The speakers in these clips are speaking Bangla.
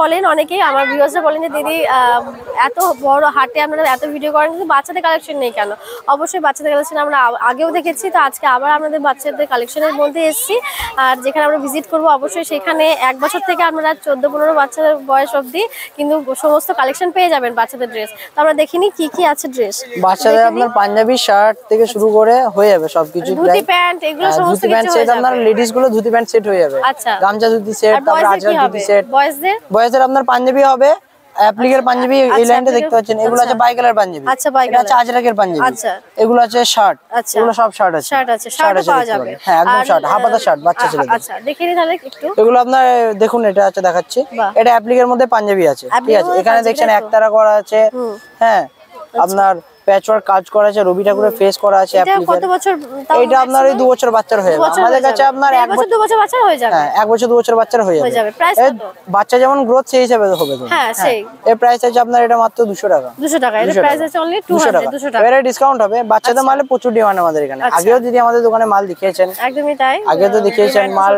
বলেন অনেকেই, আমার ভিউয়ার্সরা বলেন যে দিদি এত বড় হাটে আপনারা এত ভিডিও করেন কিন্তু বাচ্চাদের কালেকশন নেই কেন? অবশ্যই বাচ্চাদের কালেকশন আমরা আগেও দেখেছি, তো আজকে আবার আমাদের বাচ্চাদের কালেকশনের মধ্যে এসেছি। আর যেখানে আমরা ভিজিট করব অবশ্যই সেখানে 1 বছর থেকে আপনারা 14-15 বাচ্চাদের বয়স অবধি কিন্তু সমস্ত কালেকশন পেয়ে যাবেন বাচ্চাদের ড্রেস। তো আমরা দেখিনি কি কি আছে ড্রেস। বাচ্চাদের আপনার পাঞ্জাবি শার্ট থেকে শুরু করে হয়ে যাবে সবকিছু, ধুতি প্যান্ট এগুলো সমস্ত কিছু হয়ে যাবে। আপনার লেডিস গুলো ধুতি প্যান্ট সেট হয়ে যাবে, আচ্ছা গামছা ধুতি সেট, তারপর আজরাক ধুতি সেট। বয়েজদের আপনার পাঞ্জাবি হবে, অ্যাপ্লিকের পাঞ্জাবি এই লাইনটা দেখতে পাচ্ছেন, এগুলো আছে বাই কালার পাঞ্জাবি। আচ্ছা বাই কালার, আছে আজরাকের পাঞ্জাবি। আচ্ছা এগুলো আছে শার্ট, এগুলো সব শার্ট আছে। শার্ট পাওয়া যাবে, হ্যাঁ একদম শার্ট, হাফাতা শার্ট বাচ্চা ছেলেদের। আচ্ছা দেখিয়ে দিন তাহলে একটু। এগুলো আপনার দেখুন, এটা আছে দেখাচ্ছি, এটা অ্যাপ্লিকের মধ্যে পাঞ্জাবি আছে, ঠিক আছে। এখানে দেখছেন একতারা করা আছে, হ্যাঁ আপনার প্যাচওয়ার্ক কাজ করা আছে, রবি ঠাকুরের ফেস করা আছে। এটা কত বছর? এটা আপনার ওই 2 বছর বাচ্চার হয়ে যাবে। আমাদের কাছে আপনার 1 বছর 2 বছর বাচ্চা হয়ে যাবে। হ্যাঁ 1 বছর 2 বছর বাচ্চার হয়ে যাবে। প্রাইস কত? বাচ্চা যেমন গ্রোথ সেই হিসাবে হবে। হ্যাঁ সেই এর প্রাইস আছে আপনার এটা মাত্র 200 টাকা। 200 টাকা। এর প্রাইস আছে অনলি 200 টাকা। এর ডিসকাউন্ট হবে। বাচ্চাদের মালে প্রচুর ডিমান্ড আমাদের এখানে। আগেও যদি আমাদের দোকানে মাল দেখিয়েছেন, একদমই তাই, আগে তো দেখিয়েছেন মাল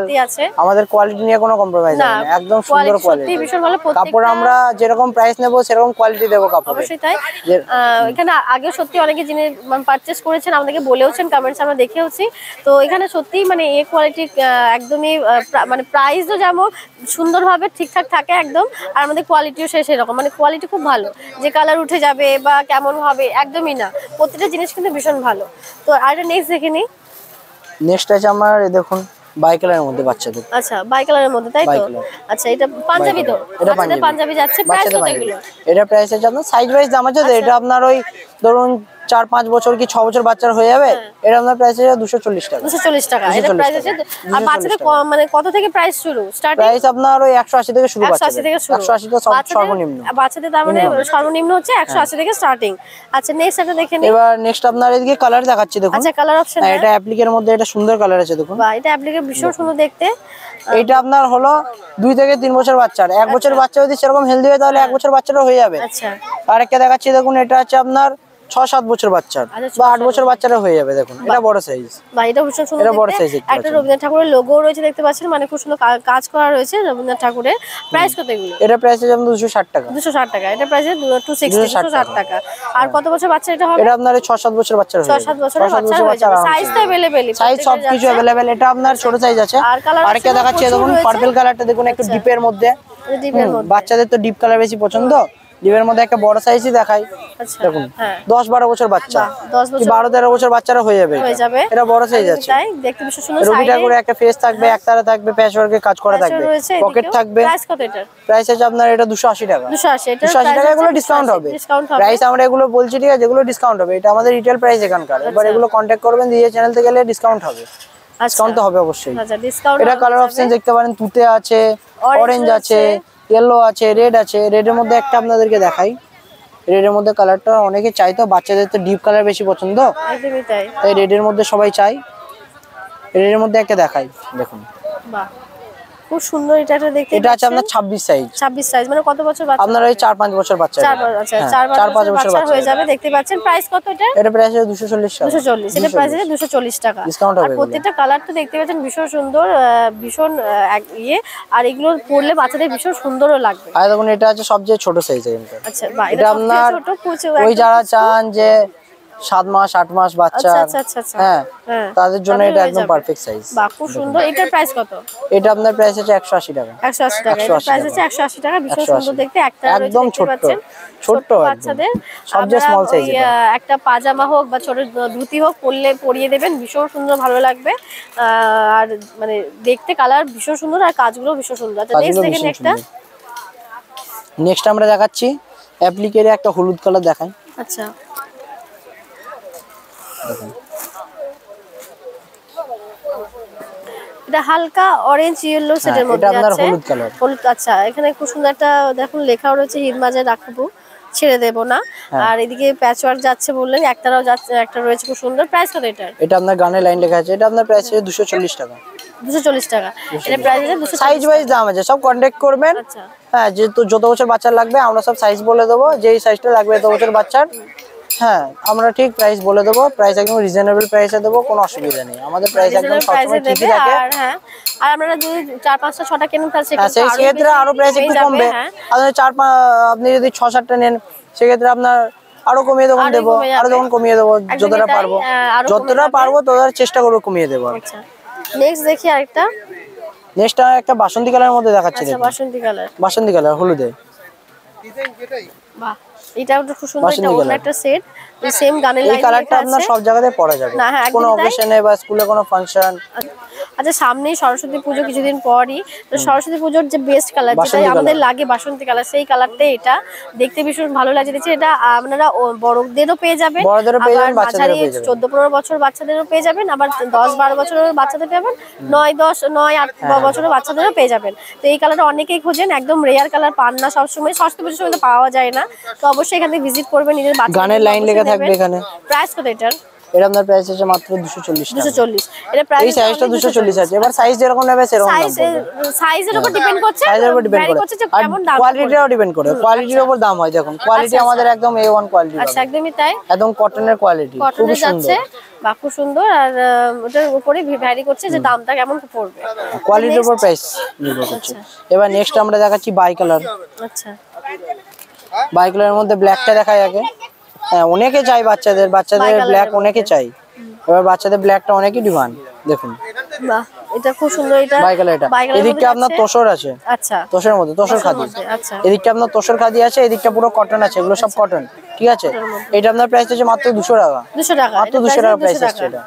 আমাদের কোয়ালিটি নিয়ে কোনো কম্প্রোমাইজ নেই, একদম সুন্দর কোয়ালিটি, সত্যি ভীষণ ভালো। কাপড় আমরা যেরকম প্রাইস নেব সেরকম কোয়ালিটি দেব কাপড়। অবশ্যই তাই। এখানে আগে সত্যি অনেকে জিনিস পারচেজ করেছেন, আমাদেরকে বলেওছেন, কমেন্টস আমরা দেখেওছি। তো এখানে সত্যি মানে এই কোয়ালিটি একদমই মানে প্রাইসও যেমন সুন্দরভাবে ঠিকঠাক থাকে একদম, আর আমাদের কোয়ালিটিও সেরকম, মানে কোয়ালিটি খুব ভালো, যে কালার উঠে যাবে বা কেমন হবে একদমই না, প্রত্যেকটা জিনিস কিন্তু ভীষণ ভালো। তো আর নেক্সট দেখে নিই। নেক্সট আছে আমার দেখুন বাই কালারের মধ্যে বাচ্চাদের। আচ্ছা বাই কালারের মধ্যে, তাই তো? আচ্ছা এটা পাঞ্জাবি তো? এটা পাঞ্জাবি যাচ্ছে। প্রাইস কত এগুলো? এটা প্রাইস আছে আপনার সাইজ ওয়াইজ দাম আছে। এটা আপনার ওই ধরুন 4-5 বছর কি 6 বছর বাচ্চার হয়ে যাবে। এটা আপনার প্রাইস আছে 240 টাকা। 240 টাকা এটা প্রাইস আছে। আর বাচ্চাদের মানে কত থেকে প্রাইস শুরু? স্টার্টিং প্রাইস আপনার ওই 180 থেকে শুরু। 180 থেকে শুরু। 180 তো সর্বনিম্ন। বাচ্চাদের তার মানে সর্বনিম্ন হচ্ছে 180 থেকে স্টার্টিং। আচ্ছা নেক্সট এটা দেখে নিন। এবার নেক্সট আপনার এদিকে কালার দেখাচ্ছি দেখুন। আচ্ছা কালার অপশন। এটা অ্যাপ্লিকের মধ্যে এটা সুন্দর কালার আছে দেখুন। বাহ এটা অ্যাপ্লিকের ভীষণ সুন্দর দেখতে। এটা আপনার হলো 2 থেকে 3 বছর বাচ্চার। 1 বছর বাচ্চা যদি সেরকম হেলদি হয় তাহলে 1 বছর বাচ্চারও হয়ে যাবে। আচ্ছা আরেকটা দেখাচ্ছি দেখুন, এটা আছে আপনার 6-7 বছর বাচ্চার বা 8 বছর বাচ্চারও হয়ে যাবে। দেখুন এটা বড় সাইজ। ভাই এটা ভীষণ সুন্দর। এটা বড় সাইজ। একটা রবীন্দ্রনাথ ঠাকুরের লোগো রয়েছে দেখতে পাচ্ছেন, মানে খুব সুন্দর কাজ করা রয়েছে রবীন্দ্রনাথ ঠাকুরের। প্রাইস কত এগুলো? এটা প্রাইস আছে 260 টাকা। 260 টাকা। এটা প্রাইস 260 টাকা। আর কত বছর বাচ্চা এটা হবে? এটা আপনার 6-7 বছর বাচ্চার হবে। 6-7 বছরের বাচ্চা হয়ে যাবে। সাইজ তো अवेलेबल, সাইজ সবকিছু अवेलेबल। এটা আপনার ছোট সাইজ আছে। আরেকটা দেখাচ্ছি দেখুন, পার্পল কালারটা দেখুন, একটু ডিপের মধ্যে। বাচ্চাদের তো ডিপ কালার বেশি পছন্দ। ডিপের মধ্যে একটা বড় সাইজই দেখাই। আচ্ছা দেখুন 10-12 বছর বাচ্চা, 12-13 বছর বাচ্চারা হয়ে যাবে। এটা বড় সাইজ আছে। তাই দেখতে বেশ সুন্দর। রবি ঠাকুরের একটা ফেস থাকবে, একতারা থাকবে, প্যাচওয়ার্কের কাজ করা থাকবে, পকেট থাকবে। প্রাইস কত এটা? প্রাইস আছে আপনার এটা 280 টাকা। 280 টাকা। এগুলো ডিসকাউন্ট হবে। প্রাইস আমরা এগুলো বলছি, ঠিক আছে, যেগুলো ডিসকাউন্ট হবে। এটা আমাদের রিটেল প্রাইস এখানকার। এবার এগুলো কন্টাক্ট করবেন, দিয়ে চ্যানেলতে গেলে ডিসকাউন্ট হবে। ডিসকাউন্ট তো হবে অবশ্যই। আচ্ছা ডিসকাউন্ট। এটা কালার অপশন দেখতে পারেন, তুতে আছে, অরেঞ্জ আছে, ইয়েলো আছে, রেড আছে। রেডের মধ্যে একটা আপনাদেরকে দেখাই। রেডের মধ্যে কালারটা অনেকে চাই, তো বাচ্চাদের তো ডিপ কালার বেশি পছন্দ। একদমই তাই। তাই রেডের মধ্যে সবাই চাই। রেডের মধ্যে একটা দেখাই দেখুন। বাহ খুব সুন্দর। এটা দেখতে এটা আছে আপনার 26 সাইজ। 26 সাইজ মানে কত বছর বাচ্চা? আপনার ওই 4-5 বছর বাচ্চা। আচ্ছা 4-5 বছর বাচ্চা হয়ে যাবে। দেখতে পাচ্ছেন। প্রাইস কত এটা? এটা প্রাইস আছে 240 টাকা। 240। এটা প্রাইস আছে 240 টাকা। ডিসকাউন্ট হবে। আর প্রত্যেকটা কালার তো দেখতে পাচ্ছেন ভীষণ সুন্দর, ভীষণ ইয়ে। আর এগুলো পরলে বাচ্চাদের ভীষণ সুন্দরও লাগবে। আর দেখুন এটা আছে সবচেয়ে ছোট সাইজ এখানটা। আচ্ছা বাহ এটা আপনার ছোট কুচি। ওই যারা চান যে 7 মাস 8 মাস বাচ্চা, হ্যাঁ তাদের জন্য এটা একদম পারফেক্ট সাইজ। বাহ খুব সুন্দর। এটার প্রাইস কত? এটা আপনার প্রাইস আছে 180 টাকা। 180 টাকা। এটা প্রাইস আছে 180 টাকা। ভীষণ সুন্দর দেখতে। একটা একদম ছোট ছোট বাচ্চাদের সবচেয়ে স্মল সাইজ। একটা পাজামা হোক বা ছোট ধুতি হোক পরিয়ে দেবেন, ভীষণ সুন্দর ভালো লাগবে। আর মানে দেখতে কালার ভীষণ সুন্দর, আর কাজগুলো ভীষণ সুন্দর। আচ্ছা নেক্সট দেখেন একটা। নেক্সট আমরা দেখাচ্ছি অ্যাপ্লিকের একটা হলুদ কালার দেখাই। আচ্ছা এটা হালকা অরেঞ্জ ইয়েলো সেটের মধ্যে আছে। এটা আপনার হলুদ কালার। হলুদ। আচ্ছা এখানে খুব সুন্দর একটা দেখুন লেখাও রয়েছে, ঈদ মাঝে রাখবো, ছেড়ে দেব না। আর এদিকে প্যাচওয়ার্ক যাচ্ছে বললেন, একটারাও যাচ্ছে, একটা রয়েছে খুব সুন্দর। প্রাইস কত এটা? এটা আপনার গানে লাইন লেখা আছে। এটা আপনার প্রাইস আছে 240 টাকা। 240 টাকা। এটা প্রাইস আছে 240। সাইজ ওয়াইজ দাম আছে, সব কন্টাক্ট করবেন। আচ্ছা হ্যাঁ যেহেতু যত বছর বাচ্চার লাগবে আমরা সব সাইজ বলে দেবো, যেই সাইজটা লাগবে তত বছর বাচ্চার হ্যাঁ আমরা ঠিক প্রাইস বলে দেবো, প্রাইস একদম রিজনেবল প্রাইসে দেবো, কোনো অসুবিধা নেই, আমাদের প্রাইস একদম সবসময় ঠিকই থাকে। আর হ্যাঁ, আর আপনারা যদি 4-5টা 6টা কেনেন তাহলে হ্যাঁ সেই ক্ষেত্রে আরো প্রাইস একটু কমবে। আপনি 4-5 আপনি যদি 6-7টা নেন সেক্ষেত্রে আপনার আরো কমিয়ে তখন দেবো, আরো তখন কমিয়ে দেবো যতটা পারবো, যতটা পারবো ততটা চেষ্টা করবো কমিয়ে দেবো। আচ্ছা নেক্সট দেখি আরেকটা। নেক্সট একটা বাসন্তী কালারের মধ্যে দেখাচ্ছি। আচ্ছা বাসন্তী কালার, বাসন্তী কালার হলুদে। বাহ এটাও খুব সুন্দর, এটা অন্য একটা সেট, সেম গানের লাইন। এই কালারটা আপনার সব জায়গাতে পরা যাবে, কোনো অকেশনে বা স্কুলে কোনো ফাংশন। আচ্ছা সামনেই সরস্বতী পুজো কিছুদিন পরই, তো সরস্বতী পুজোর যে বেস্ট কালার যেটা আমাদের লাগে বাসন্তী কালার, সেই কালারটাই এটা দেখতে ভীষণ ভালো লাগছে। দেখছি এটা আপনারা বড়দেরও পেয়ে যাবেন, আবার মাঝারি 14-15 বছর বাচ্চাদেরও পেয়ে যাবেন, আবার 10-12 বছরের বাচ্চাদের পাবেন, 9-10-9-8 বছরের বাচ্চাদেরও পেয়ে যাবেন। তো এই কালারটা অনেকেই খোঁজেন, একদম রেয়ার কালার, পান না সবসময়, সরস্বতী পুজোর সময় পাওয়া যায় না, তো অবশ্যই এখানে ভিজিট করবেন, নিজের বাচ্চা গানের লাইন লেখা থাকবে এখানে। প্রাইস কত এটার? এটা আপনার প্রাইস আছে মাত্র 240 টাকা। 240 এটা প্রাইস, এই সাইজটা 240 আছে। এবার সাইজ যেরকম নেবে সেরকম দাম পড়বে, সাইজের উপর ডিপেন্ড করছে, সাইজের উপর ডিপেন্ড করে, আর কোয়ালিটিটাও ডিপেন্ড করে, কোয়ালিটির উপর দাম হয়। দেখুন কোয়ালিটি আমাদের একদম A1 কোয়ালিটি। আচ্ছা একদমই তাই, একদম কটনের কোয়ালিটি, খুব সুন্দর, বা খুব সুন্দর। আর ওটার উপরে ভ্যারি করছে যে দামটা কেমন পড়বে, কোয়ালিটির উপর প্রাইস নির্ভর করছে। এবার নেক্সট আমরা দেখাচ্ছি বাই কালার। আচ্ছা বাই কালারের মধ্যে ব্ল্যাকটা দেখাই আগে। হ্যাঁ অনেকে চাই, বাচ্চাদের ব্ল্যাক অনেকে চাই, এবার বাচ্চাদের ব্ল্যাকটা অনেকই ডিমান্ড। দেখুন বাহ এটা খুব সুন্দর, এটা বাই কালার। এটা এদিকটা আপনার তোষর আছে, আচ্ছা তোষের মধ্যে তোষর খাদি। আচ্ছা এদিকটা আপনার তোষর খাদি আছে, এদিকটা পুরো কটন আছে, এগুলো সব কটন, ঠিক আছে। এটা আপনার প্রাইস আছে মাত্র 200 টাকা। 200 টাকা, মাত্র 200 টাকা প্রাইস আছে এটা।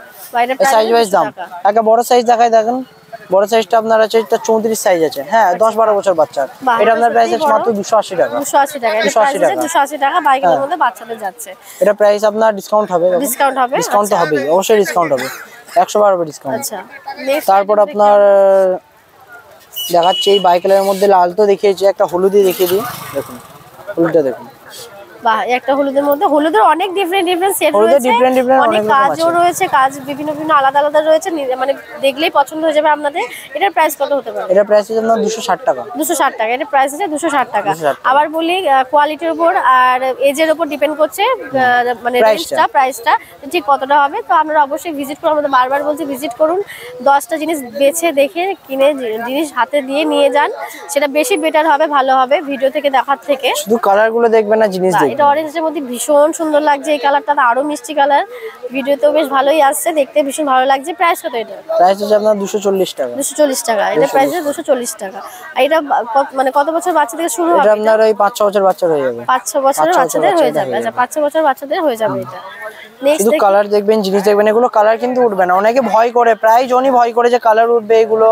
সাইজ ওয়াইজ দাম, একটা বড় সাইজ দেখাই, দেখেন বড় সাইজটা আপনার আছে, এটা 34 সাইজ আছে। হ্যাঁ 10-12 বছর বাচ্চার। এটা আপনার প্রাইস আছে মাত্র 280 টাকা। 280 টাকা, এটা প্রাইস আছে 280 টাকা, বাইকের মধ্যে বাচ্চাদের যাচ্ছে। এটা প্রাইস আপনার ডিসকাউন্ট হবে, ডিসকাউন্ট তো হবেই, অবশ্যই ডিসকাউন্ট হবে, 112 ডিসকাউন্ট। আচ্ছা তারপর আপনার দেখাচ্ছি এই বাইকের মধ্যে লাল তো দেখিয়েছি, একটা হলুদি দেখিয়ে দিই। দেখুন হলুদটা দেখুন, বাহ একটা হলুদের মধ্যে, হলুদের অনেক ডিফারেন্ট সেট রয়েছে, অনেক কাজও রয়েছে, কাজ বিভিন্ন আলাদা আলাদা রয়েছে, মানে দেখলেই পছন্দ হয়ে যাবে আপনাদের। এটার প্রাইস কত হতে পারে? এটা প্রাইস আছে আপনার 260 টাকা। 260 টাকা, এটা প্রাইস আছে 260 টাকা। আবার বলি কোয়ালিটির উপর আর এজের উপর ডিপেন্ড করছে, মানে প্রাইসটা ঠিক কতটা হবে। তো আপনারা অবশ্যই ভিজিট করুন, আমাদের বারবার বলছি ভিজিট করুন, 10টা জিনিস বেছে দেখে কিনে জিনিস হাতে দিয়ে নিয়ে যান, সেটা বেশি বেটার হবে, ভালো হবে ভিডিও থেকে দেখার থেকে। শুধু কালারগুলো দেখবেন না, জিনিস দেখবেন। এটা অরেঞ্জের মধ্যে ভীষণ সুন্দর লাগছে, এই কালারটা আরো মিষ্টি কালার, ভিডিওতেও বেশ ভালোই আসছে, দেখতে ভীষণ ভালো লাগছে। প্রাইস কত এটা? প্রাইস হচ্ছে আপনার 240 টাকা। 240 টাকা, এটা প্রাইস আছে 240 টাকা। আর এটা মানে কত বছর বাচ্চা থেকে শুরু হবে? এটা আপনার ওই 5-6 বছর বাচ্চার হয়ে যাবে। 5-6 বছরের বাচ্চাদের হয়ে যাবে। আচ্ছা 5-6 বছর বাচ্চাদের হয়ে যাবে এটা। শুধু কালার দেখবেন, জিনিস দেখবেন, এগুলো কালার কিন্তু উঠবে না। অনেকে ভয় করে, প্রায় জনই ভয় করে যে কালার উঠবে, এগুলো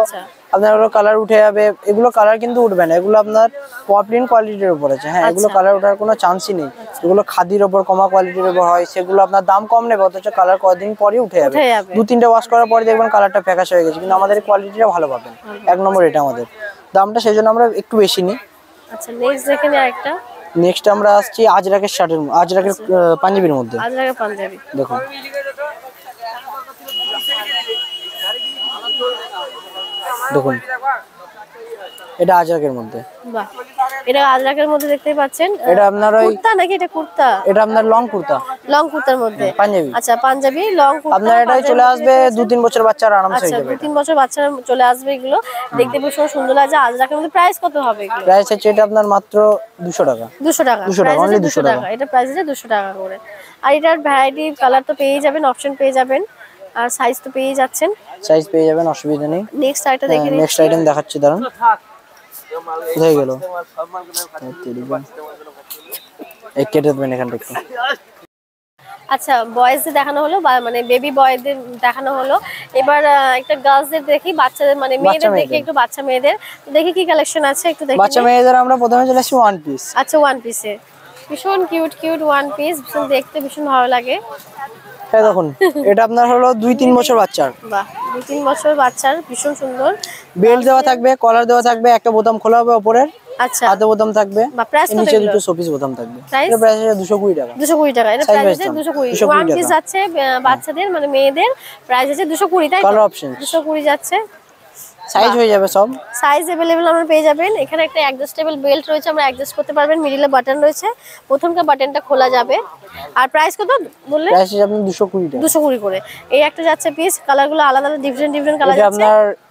আপনার ওগুলো কালার উঠে যাবে, এগুলো কালার কিন্তু উঠবে না, এগুলো আপনার পপলিন কোয়ালিটির উপর আছে। হ্যাঁ এগুলো কালার ওঠার কোনো চান্সই নেই, এগুলো খাদির উপর কমা কোয়ালিটির উপর হয়, সেগুলো আপনার দাম কম নেবে, অথচ কালার কয়েকদিন পরে উঠে যাবে। 2-3টে ওয়াশ করার পরে দেখবেন কালারটা ফ্যাকাশ হয়ে গেছে, কিন্তু আমাদের কোয়ালিটিটা ভালো পাবেন, 1 নম্বর এটা আমাদের দামটা, সেই জন্য আমরা একটু বেশি নিই। আচ্ছা নেক্সট দেখেন আরেকটা। নেক্সট আমরা আসছি আজরাকের শার্টের, আজরাকের পাঞ্জাবির মধ্যে। আজরাকের পাঞ্জাবি দেখুন দেখুন এটা আজরাকের মধ্যে। বাহ এটা আজরাকের মধ্যে দেখতেই পাচ্ছেন। এটা আপনার ওই কুর্তা নাকি? এটা কুর্তা, এটা আপনার লং কুর্তা, লং কুর্তার মধ্যে পাঞ্জাবি। আচ্ছা পাঞ্জাবি লং কুর্তা, আপনার এটাই চলে আসবে 2-3 বছর বাচ্চার আরামসে হয়ে যাবে। 2-3 বছর বাচ্চারা চলে আসবে, এগুলো দেখতে ভীষণ সুন্দর লাগছে। আজরাকের মধ্যে প্রাইস কত হবে এগুলো? প্রাইস আছে এটা আপনার মাত্র 200 টাকা। 200 টাকা, 200 টাকা, অনলি 200 টাকা। এটা প্রাইস আছে 200 টাকা করে। আর এটার ভ্যারাইটি কালার তো পেয়ে যাবেন, অপশন পেয়ে যাবেন, আর সাইজ তো পেয়ে যাচ্ছেন, সাইজ পেয়ে যাবেন, অসুবিধা নেই। নেক্সট আইটেম দেখে নিন। নেক্সট আইটেম দেখাচ্ছি, দাঁড়ান হয়ে গেল, এই কেটে দেবেন এখানটা একটু। আচ্ছা বয়েজদের দেখানো হলো, মানে বেবি বয়দের দেখানো হলো, এবার একটা গার্লসদের দেখি, বাচ্চাদের মানে মেয়েদের দেখি, একটু বাচ্চা মেয়েদের দেখি কি কালেকশন আছে একটু দেখি। বাচ্চা মেয়েদের আমরা প্রথমে চলে আসি ওয়ান পিস। আচ্ছা ওয়ান পিসে ভীষণ কিউট ওয়ান পিস, ভীষণ দেখতে ভীষণ ভালো লাগে। এই দেখুন এটা আপনার হলো 2-3 বছর বাচ্চার। বাহ 2-3 বছর বাচ্চার, ভীষণ সুন্দর। বেল্ট দেওয়া থাকবে, কলার দেওয়া থাকবে, একটা বোতাম খোলা হবে উপরের, আচ্ছা হাতে বোতাম থাকবে, নিচে দুটো শোপিস বোতাম থাকবে। এটা প্রাইস 220 টাকা। 220 টাকা, এটা প্রাইস আছে 220। ওয়ান পিস আছে বাচ্চাদের মানে মেয়েদের, প্রাইস আছে 220 তাই তো? কালার অপশন 220 যাচ্ছে। সাইজ হয়ে যাবে সব। সাইজ अवेलेबल আমরা পেয়ে যাবেন। এখানে একটা অ্যাডজাস্টেবল বেল্ট রয়েছে, আমরা অ্যাডজাস্ট করতে পারবেন। মিডলে বাটন রয়েছে, প্রথমটা বাটনটা খোলা যাবে। আর প্রাইস কত বললেন? প্রাইস আছে আপনার 220 টাকা। 220 করে। এই একটা যাচ্ছে পিস, কালারগুলো আলাদা আলাদা ডিফারেন্ট কালার এটা যাচ্ছে।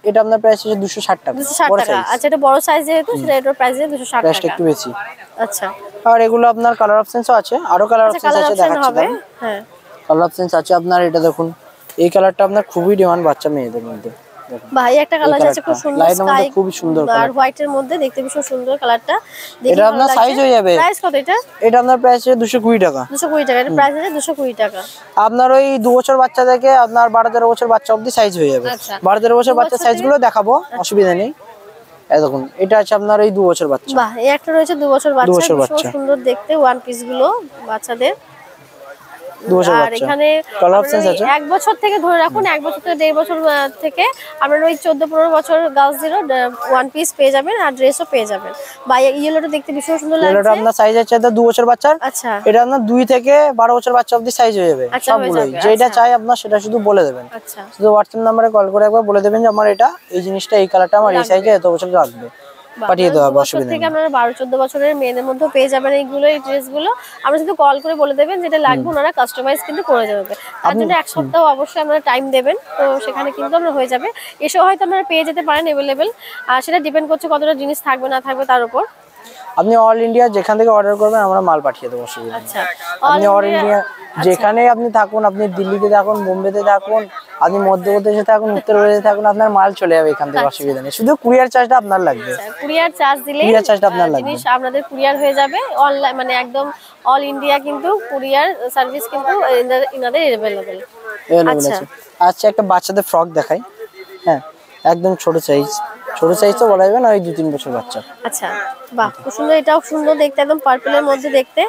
এটা আপনার প্রাইস আছে 260 টাকা। 260 টাকা। আচ্ছা, এটা বড় সাইজ যেহেতু সেটা এটার প্রাইস 260 টাকা। প্রাইসটা একটু বেশি। আচ্ছা, আর এগুলো আপনার কালার অপশনসও আছে, আরো কালার অপশন আছে দেখাচ্ছি। হ্যাঁ, কালার অপশনস আছে আপনার। এটা দেখুন, এই কালারটা আপনার খুবই ডিমান্ড বাচ্চা মেয়েদের মধ্যে। ভাই একটা কালার আছে খুব সুন্দর, স্কাই খুব সুন্দর আর হোয়াইট এর মধ্যে, দেখতে ভীষণ সুন্দর কালারটা। এটা আপনার সাইজ হয়ে যাবে। প্রাইস কত এটা? এটা আপনার প্রাইস আছে 220 টাকা। 220 টাকা। এটা প্রাইস আছে 220 টাকা। আপনার ওই 2 বছর বাচ্চা থেকে আপনার 12-13 বছর বাচ্চা অবধি সাইজ হয়ে যাবে। 12-13 বছর বাচ্চা সাইজগুলো দেখাবো, অসুবিধা নেই। এই দেখুন, এটা আছে আপনার এই 2 বছর বাচ্চা। বাহ, এই একটা রয়েছে 2 বছর বাচ্চা, ভীষণ সুন্দর দেখতে ওয়ান পিস গুলো বাচ্চাদের। 2 বছর আর বাচ্চা। এখানে কালার অপশনস আছে। 1 বছর থেকে ধরে রাখুন, 1 বছর থেকে 1.5 বছর থেকে আমরা ওই 14-15 বছর গার্লসদেরও ওয়ান পিস পেয়ে যাবেন আর ড্রেসও পেয়ে যাবেন। বা ইয়েলোটা দেখতে ভীষণ সুন্দর লাগছে। ইয়েলোটা আপনার সাইজ আছে 2 বছর বাচ্চার। আচ্ছা, এটা আপনার 2 থেকে 12 বছর বাচ্চা অবধি সাইজ হয়ে যাবে সবগুলোই। যেটা চাই আপনার সেটা শুধু বলে দেবেন। আচ্ছা, শুধু হোয়াটসঅ্যাপ নম্বরে কল করে একবার বলে দেবেন যে আমার এটা এই জিনিসটা এই কালারটা আমার এই সাইজে এত বছর লাগবে, পাঠিয়ে দেওয়া হবে, অসুবিধা নেই। আপনারা 12-14 বছরের মেয়েদের মধ্যে পেয়ে যাবেন এইগুলো, এই ড্রেসগুলো। আমরা শুধু কল করে বলে দেবেন যেটা লাগবে, ওনারা কাস্টমাইজ কিন্তু করে দেবে। তার জন্য 1 সপ্তাহ অবশ্যই আপনারা টাইম দেবেন, তো সেখানে কিন্তু আমরা হয়ে যাবে। এসেও হয়তো আপনারা পেয়ে যেতে পারেন अवेलेबल, আর সেটা ডিপেন্ড করছে কতটা জিনিস থাকবে না থাকবে তার উপর। আপনি অল ইন্ডিয়া যেখান থেকে অর্ডার করবেন আমরা মাল পাঠিয়ে দেবো, অসুবিধা নেই। আচ্ছা, আপনি অল ইন্ডিয়া যেখানে আপনি থাকুন, আপনি দিল্লিতে থাকুন, বোম্বেতে থাকুন, আপনি মধ্যপ্রদেশে থাকুন, উত্তরপ্রদেশে থাকুন, আপনার মাল চলে যাবে এখান থেকে, অসুবিধা নেই। শুধু কুরিয়ার চার্জটা আপনার লাগবে। কুরিয়ার চার্জ দিলে জিনিস আপনাদের কুরিয়ার হয়ে যাবে অনলাইন, মানে একদম অল ইন্ডিয়া কিন্তু কুরিয়ার সার্ভিস কিন্তু ইনাদের अवेलेबल আছে। আচ্ছা, একটা বাচ্চাদের ফ্রক দেখাই। হ্যাঁ, একদম ছোট সাইজ। ছোট সাইজ তো বলা যাবে না, ওই 2-3 বছর বাচ্চা। আচ্ছা, বাহ, খুব সুন্দর। এটাও সুন্দর দেখতে, একদম পার্পলের মধ্যে দেখতে।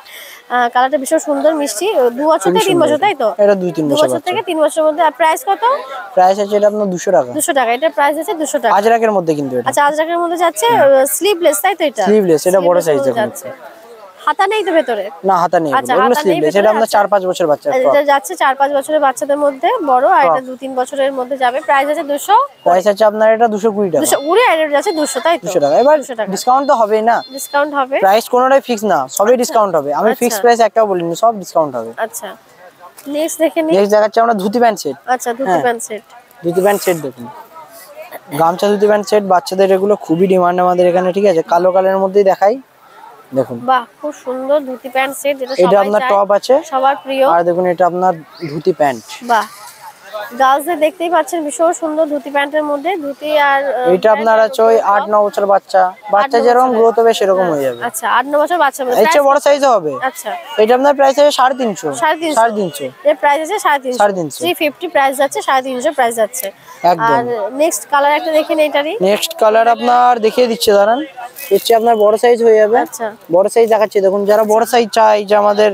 কালারটা ভীষণ সুন্দর মিষ্টি। 2 বছর থেকে 3 বছর, তাই তো? এটা 2-3 বছর থেকে 3 বছরের মধ্যে। আর প্রাইস কত? প্রাইস আছে এটা আপনার 200 টাকা। 200 টাকা। এটা প্রাইস আছে 200 টাকা। আজরাকের মধ্যে কিন্তু এটা। আচ্ছা, আজরাকের মধ্যে যাচ্ছে, স্লিভলেস, তাই তো? এটা স্লিভলেস, এটা বড় সাইজ যাচ্ছে। হাতা নেই তো ভেতরে? না, হাতা নেই, এগুলো স্লিভলেস। এটা আপনার 4-5 বছর বাচ্চা। এটা যাচ্ছে 4-5 বছরের বাচ্চাদের মধ্যে বড়, আর এটা 2-3 বছরের মধ্যে যাবে। প্রাইস আছে 200। প্রাইস আছে আপনার এটা 220 টাকা। 200 উড়ে আর এটা যাচ্ছে 200, তাই তো? 200 টাকা। এবার ডিসকাউন্ট তো হবেই না। ডিসকাউন্ট হবে। প্রাইস কোনোটাই ফিক্স না, সবই ডিসকাউন্ট হবে। আমি ফিক্স প্রাইস একটাও বলিনি, সব ডিসকাউন্ট হবে। আচ্ছা, নেক্সট দেখে নিন। নেক্সট দেখাচ্ছি আমরা ধুতি প্যান্ট সেট। আচ্ছা, dhoti pant set. Dhoti pant set দেখুন, গামছা ধুতি প্যান্ট সেট বাচ্চাদের, এগুলো খুবই ডিমান্ড আমাদের এখানে। ঠিক আছে, কালো কালারের মধ্যেই দেখাই। দেখুন, বাহ, খুব সুন্দর ধুতি প্যান্ট সেট, যেটা এটা আপনার টপ আছে সবার প্রিয়। আর দেখুন এটা আপনার ধুতি প্যান্ট। বাহ, গার্লসদের দেখতেই পাচ্ছেন ভীষণ সুন্দর ধুতি প্যান্টের মধ্যে ধুতি। আর এটা আপনার আছে ওই 8-9 বছর বাচ্চা যেরকম গ্রোথ হবে সেরকম হয়ে যাবে। আচ্ছা, 8-9 বছর বাচ্চা মধ্যে এর চেয়ে বড় সাইজও হবে। আচ্ছা, এটা আপনার প্রাইস আছে 350। 350 এর প্রাইস আছে 350। 350 প্রাইস যাচ্ছে, 350 প্রাইস যাচ্ছে। আর নেক্সট কালার একটা দেখেন এটারই। নেক্সট কালার আপনার দেখিয়ে দিচ্ছি, দাঁড়ান। এর চেয়ে আপনার বড় সাইজ হয়ে যাবে। আচ্ছা, বড় সাইজ দেখাচ্ছি দেখুন। যারা বড় সাইজ চাই, যে আমাদের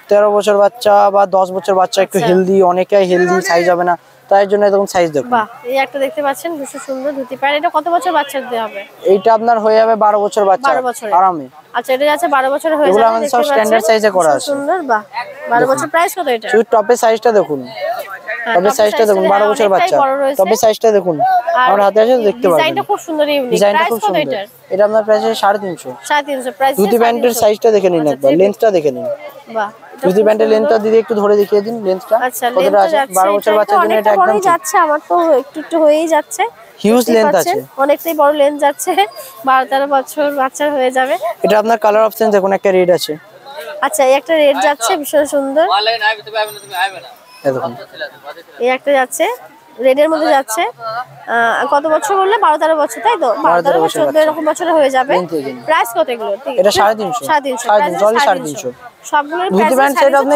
13 বছর বাচ্চা বা 10 বছর বাচ্চা একটু হেলদি, অনেকেই হেলদি সাইজ হবে না, তাই জন্য দেখুন সাইজ দেখুন। বাহ, এই একটা দেখতে পাচ্ছেন ভীষণ সুন্দর ধুতি প্যান্ট। এটা কত বছর বাচ্চাদের হবে? এইটা আপনার হয়ে যাবে 12 বছর বাচ্চা আরামে। আচ্ছা, এটা যাচ্ছে 12 বছরের হয়ে যাবে। এগুলো আমাদের সব স্ট্যান্ডার্ড সাইজে করা আছে। সুন্দর। বাহ, 12 বছর। প্রাইস কত এটা? শুধু টপের সাইজটা দেখুন, টপের সাইজটা দেখুন। 12 বছর বাচ্চা, টপের সাইজটা দেখুন। আমার হাতে আছে, দেখতে পাবেন। ডিজাইনটা খুব সুন্দর, ইউনিক। ডিজাইনটা খুব সুন্দর। এটা আপনার প্রাইস আছে 350। 350 প্রাইস। ধুতি প্যান্টের সাইজটা দেখে নিন একবার, লেন্থটা দেখে নিন। বাহ, ধুতি প্যান্টের লেন্থটা দিদি একটু ধরে দেখিয়ে দিন লেন্থটা। আচ্ছা, কতটা আছে? 12 বছর বাচ্চার জন্য এটা একদম যাচ্ছে। আমার তো একটু হয়েই যাচ্ছে, হিউজ লেন্থ আছে, অনেকটাই বড় লেন্থ যাচ্ছে। 12-13 বছর বাচ্চার হয়ে যাবে। এটা আপনার কালার অপশন দেখুন, একটা রেড আছে। আচ্ছা, এই একটা রেড যাচ্ছে ভীষণ সুন্দর। দেখুন, এই একটা যাচ্ছে রেডের মধ্যে যাচ্ছে। কত বছর বললে? 12-13 বছর, তাই তো? 12-13 বছর, 14 এরকম বছরে হয়ে যাবে। প্রাইস কত এগুলো? এটা 350। 350 সবগুলোর ধুতি প্যান্ট সেট আপনি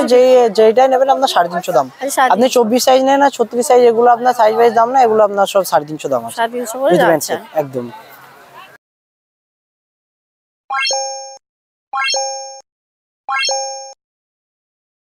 যেটাই নেবেন আপনার 350 দাম। আপনি 24 সাইজ নেন না 36 সাইজ, এগুলো আপনার সাইজ ওয়াইজ দাম না, এগুলো আপনার সব 350 দাম আছে। 350 করে ধুতি প্যান্ট যাচ্ছে সেট একদম।